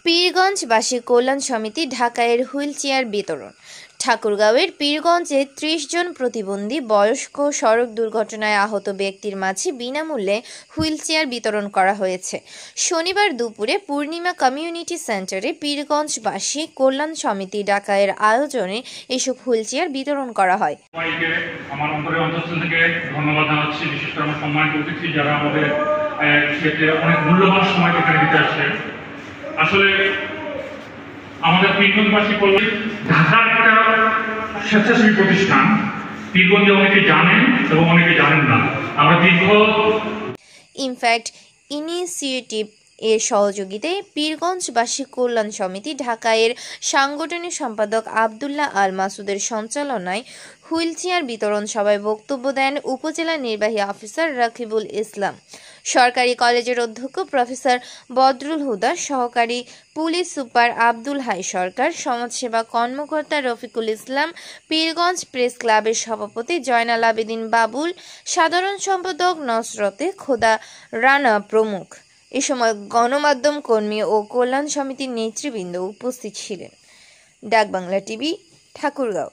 পীরগঞ্জবাসী কল্যাণ সমিতি ঢাকায় wheel chair বিতরণ। ঠাকুরগাঁওয়ের পীরগঞ্জে ৩০ জন প্রতিবন্ধী বয়স্ক সড়ক দুর্ঘটনায় আহত ব্যক্তির মাঝে বিনামূল্যে হুইল চেয়ার বিতরণ করা হয়েছে। শনিবার দুপুরে পূর্ণিমা কমিউনিটি সেন্টারে পীরগঞ্জবাসী কল্যাণ সমিতি ঢাকায়ের আয়োজনে এসব হুইল চেয়ার বিতরণ করা হয়। আমার অন্তরের অন্তঃস্থল থেকে ধন্যবাদ জানাচ্ছি, বিশেষ করে আমার সম্মানিত অতিথি যারা আমাদের ক্ষেত্রে অনেক মূল্যবান সময় এখানে দিতে আসছে। আসলে আমাদের পীরগঞ্জবাসী কল্যাণ ঢাকার একটা স্বেচ্ছাসেবী প্রতিষ্ঠান। পীরগঞ্জে অনেকে জানেন এবং অনেকে জানেন না। আমরা ইনফ্যাক্ট ইনিশিয়েটিভ এর সহযোগিতায় পীরগঞ্জবাসী কল্যাণ সমিতি ঢাকায়ের সাংগঠনিক সম্পাদক আব্দুল্লাহ আল মাসুদের সঞ্চালনায় হুইল চেয়ার বিতরণ সভায় বক্তব্য দেন উপজেলা নির্বাহী অফিসার রাকিবুল ইসলাম, সরকারি কলেজের অধ্যক্ষ প্রফেসর বদরুল হুদা, সহকারী পুলিশ সুপার আব্দুল হাই সরকার, সমাজসেবা কর্মকর্তা রফিকুল ইসলাম, পীরগঞ্জ প্রেস ক্লাবের সভাপতি জয়নাল আবেদিন বাবুল, সাধারণ সম্পাদক নসরতে খোদা রানা প্রমুখ। এ সময় গণমাধ্যম কর্মী ও কল্যাণ সমিতির নেতৃবৃন্দ উপস্থিত ছিলেন। ডাক বাংলা টিভি, ঠাকুরগাঁও।